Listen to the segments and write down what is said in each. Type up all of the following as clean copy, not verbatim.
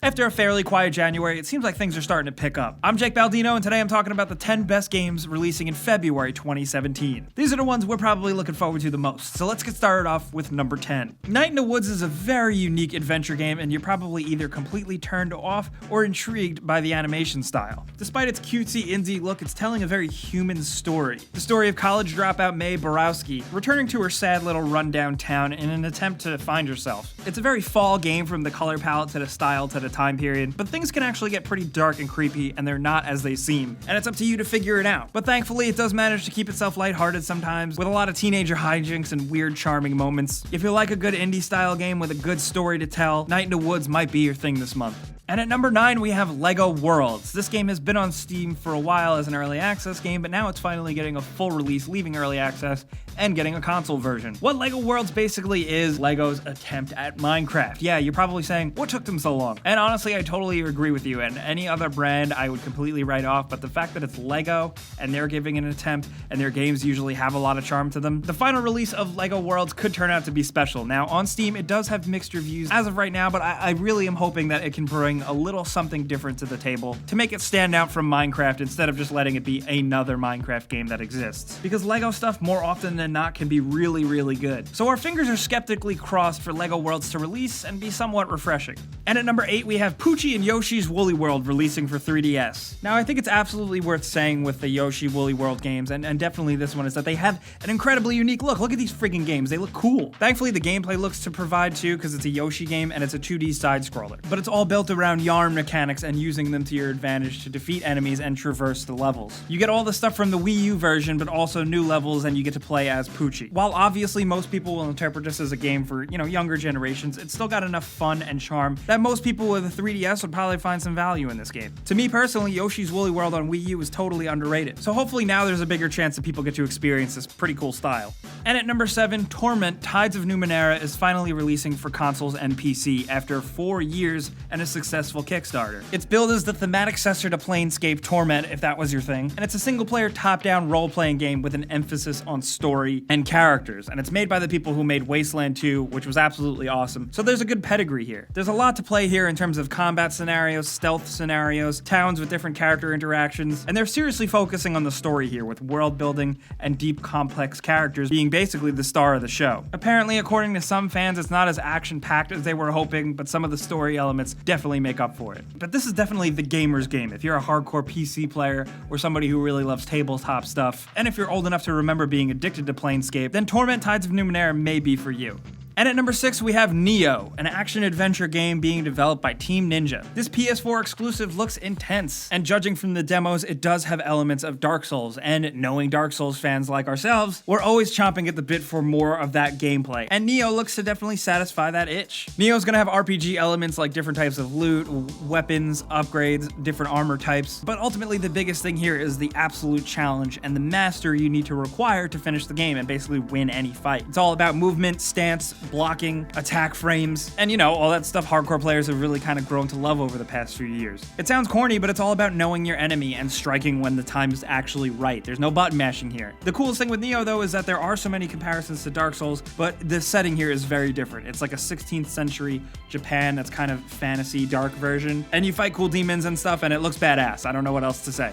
After a fairly quiet January, it seems like things are starting to pick up. I'm Jake Baldino, and today I'm talking about the 10 best games releasing in February 2017. These are the ones we're probably looking forward to the most, so let's get started off with number 10. Night in the Woods is a very unique adventure game, and you're probably either completely turned off or intrigued by the animation style. Despite its cutesy indie look, it's telling a very human story. The story of college dropout Mae Borowski returning to her sad little rundown town in an attempt to find herself. It's a very fall game from the color palette to the style to the time period, but things can actually get pretty dark and creepy, and they're not as they seem, and it's up to you to figure it out. But thankfully, it does manage to keep itself lighthearted sometimes, with a lot of teenager hijinks and weird, charming moments. If you like a good indie-style game with a good story to tell, Night in the Woods might be your thing this month. And at number 9, we have LEGO Worlds. This game has been on Steam for a while as an early access game, but now it's finally getting a full release, leaving early access and getting a console version. What LEGO Worlds basically is LEGO's attempt at Minecraft. Yeah, you're probably saying, what took them so long? And honestly, I totally agree with you, and any other brand I would completely write off, but the fact that it's LEGO and they're giving an attempt, and their games usually have a lot of charm to them, the final release of LEGO Worlds could turn out to be special. Now, on Steam, it does have mixed reviews as of right now, but I really am hoping that it can bring a little something different to the table to make it stand out from Minecraft instead of just letting it be another Minecraft game that exists. Because LEGO stuff more often than not can be really, really good. So our fingers are skeptically crossed for LEGO Worlds to release and be somewhat refreshing. And at number 8, we have Poochy and Yoshi's Woolly World releasing for 3DS. Now, I think it's absolutely worth saying with the Yoshi Woolly World games, and definitely this one, is that they have an incredibly unique look. Look at these freaking games. They look cool. Thankfully, the gameplay looks to provide too, because it's a Yoshi game and it's a 2D side-scroller. But it's all built around yarn mechanics and using them to your advantage to defeat enemies and traverse the levels. You get all the stuff from the Wii U version, but also new levels, and you get to play as Poochy. While obviously most people will interpret this as a game for, younger generations, it's still got enough fun and charm that most people with a 3DS would probably find some value in this game. To me personally, Yoshi's Woolly World on Wii U is totally underrated, so hopefully now there's a bigger chance that people get to experience this pretty cool style. And at number 7, Torment Tides of Numenera is finally releasing for consoles and PC after 4 years and a successful Kickstarter. Its build is the thematic successor to Planescape Torment, if that was your thing, and it's a single-player top-down role-playing game with an emphasis on story and characters, and it's made by the people who made Wasteland 2, which was absolutely awesome, so there's a good pedigree here. There's a lot to play here in terms of combat scenarios, stealth scenarios, towns with different character interactions, and they're seriously focusing on the story here with world building and deep complex characters being basically the star of the show. Apparently, according to some fans, it's not as action-packed as they were hoping, but some of the story elements definitely make up for it. But this is definitely the gamer's game if you're a hardcore PC player or somebody who really loves tabletop stuff, and if you're old enough to remember being addicted to Planescape, then Torment Tides of Numenera may be for you. And at number 6, we have Nioh, an action-adventure game being developed by Team Ninja. This PS4 exclusive looks intense, and judging from the demos, it does have elements of Dark Souls, and knowing Dark Souls fans like ourselves, we're always chomping at the bit for more of that gameplay, and Nioh looks to definitely satisfy that itch. Nioh's gonna have RPG elements like different types of loot, weapons, upgrades, different armor types, but ultimately the biggest thing here is the absolute challenge and the mastery you need to require to finish the game and basically win any fight. It's all about movement, stance, blocking, attack frames, and all that stuff hardcore players have really kind of grown to love over the past few years. It sounds corny, but it's all about knowing your enemy and striking when the time is actually right. There's no button mashing here. The coolest thing with Nioh, though, is that there are so many comparisons to Dark Souls, but the setting here is very different. It's like a 16th century Japan that's kind of fantasy dark version, and you fight cool demons and stuff, and it looks badass. I don't know what else to say.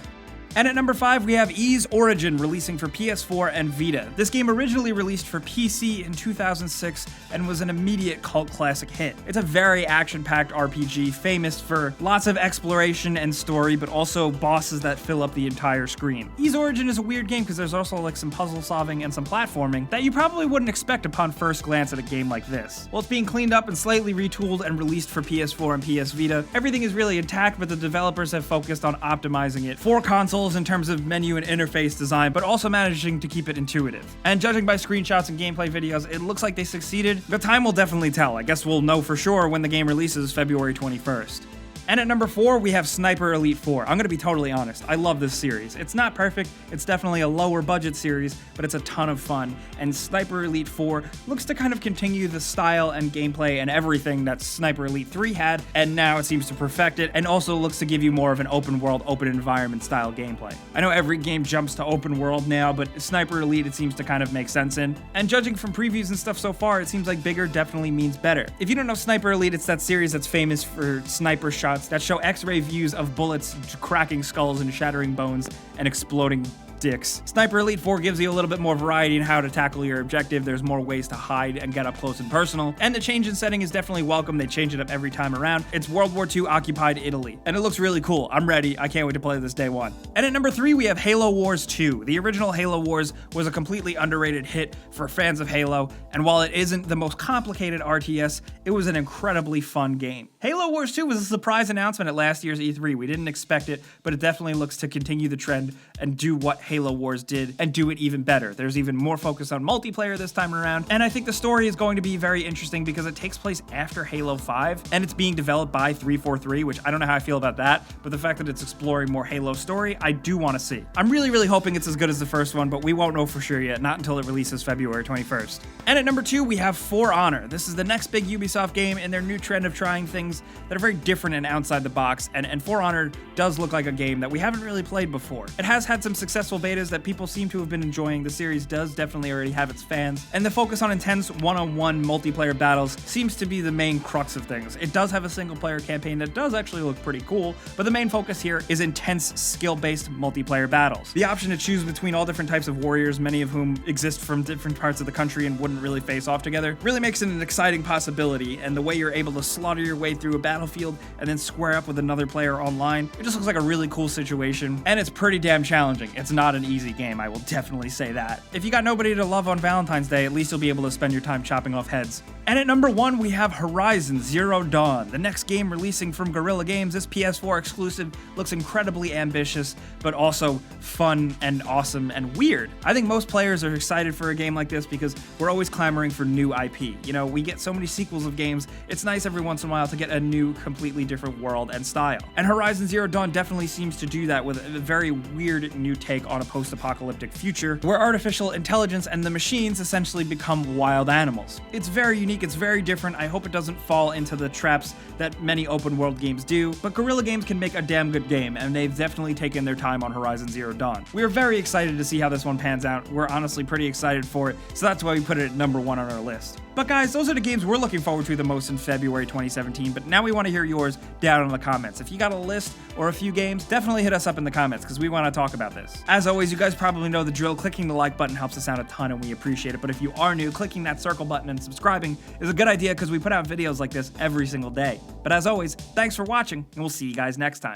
And at number 5, we have Ys Origin releasing for PS4 and Vita. This game originally released for PC in 2006 and was an immediate cult classic hit. It's a very action-packed RPG, famous for lots of exploration and story, but also bosses that fill up the entire screen. Ys Origin is a weird game because there's also like some puzzle solving and some platforming that you probably wouldn't expect upon first glance at a game like this. Well, it's being cleaned up and slightly retooled and released for PS4 and PS Vita. Everything is really intact, but the developers have focused on optimizing it for consoles in terms of menu and interface design, but also managing to keep it intuitive. And judging by screenshots and gameplay videos, it looks like they succeeded, but time will definitely tell. I guess we'll know for sure when the game releases February 21st. And at number 4, we have Sniper Elite 4. I'm gonna be totally honest, I love this series. It's not perfect, it's definitely a lower budget series, but it's a ton of fun. And Sniper Elite 4 looks to kind of continue the style and gameplay and everything that Sniper Elite 3 had, and now it seems to perfect it, and also looks to give you more of an open world, open environment style gameplay. I know every game jumps to open world now, but Sniper Elite it seems to kind of make sense in. And judging from previews and stuff so far, it seems like bigger definitely means better. If you don't know Sniper Elite, it's that series that's famous for sniper shots that show X-ray views of bullets cracking skulls and shattering bones and exploding dicks. Sniper Elite 4 gives you a little bit more variety in how to tackle your objective. There's more ways to hide and get up close and personal, and the change in setting is definitely welcome. They change it up every time around. It's World War II occupied Italy, and it looks really cool. I'm ready. I can't wait to play this day one. And at number 3, we have Halo Wars 2. The original Halo Wars was a completely underrated hit for fans of Halo, and while it isn't the most complicated RTS, it was an incredibly fun game. Halo Wars 2 was a surprise announcement at last year's E3. We didn't expect it, but it definitely looks to continue the trend and do what Halo Wars did and do it even better. There's even more focus on multiplayer this time around, and I think the story is going to be very interesting because it takes place after Halo 5, and it's being developed by 343, which I don't know how I feel about that, but the fact that it's exploring more Halo story, I do want to see. I'm really hoping it's as good as the first one, but we won't know for sure yet, not until it releases February 21st. And at number 2, we have For Honor. This is the next big Ubisoft game in their new trend of trying things that are very different and outside the box, and For Honor does look like a game that we haven't really played before. It has had some successful betas that people seem to have been enjoying. The series does definitely already have its fans, and the focus on intense one-on-one multiplayer battles seems to be the main crux of things. It does have a single-player campaign that does actually look pretty cool, but the main focus here is intense skill-based multiplayer battles. The option to choose between all different types of warriors, many of whom exist from different parts of the country and wouldn't really face off together, really makes it an exciting possibility, and the way you're able to slaughter your way through a battlefield and then square up with another player online, it just looks like a really cool situation, and it's pretty damn challenging. It's not an easy game, I will definitely say that. If you got nobody to love on Valentine's Day, at least you'll be able to spend your time chopping off heads. And at number 1, we have Horizon Zero Dawn. The next game releasing from Guerrilla Games, this PS4 exclusive, looks incredibly ambitious, but also fun and awesome and weird. I think most players are excited for a game like this because we're always clamoring for new IP. You know, we get so many sequels of games, it's nice every once in a while to get a new, completely different world and style. And Horizon Zero Dawn definitely seems to do that with a very weird new take on a post-apocalyptic future where artificial intelligence and the machines essentially become wild animals. It's very unique, it's very different. I hope it doesn't fall into the traps that many open world games do, but Guerrilla Games can make a damn good game, and they've definitely taken their time on Horizon Zero Dawn. We are very excited to see how this one pans out. We're honestly pretty excited for it, so that's why we put it at number 1 on our list. But guys, those are the games we're looking forward to the most in February 2017, but now we want to hear yours down in the comments. If you got a list or a few games, definitely hit us up in the comments because we want to talk about this. As always, you guys probably know the drill. Clicking the like button helps us out a ton and we appreciate it, but if you are new, clicking that circle button and subscribing is a good idea because we put out videos like this every single day. But as always, thanks for watching, and we'll see you guys next time.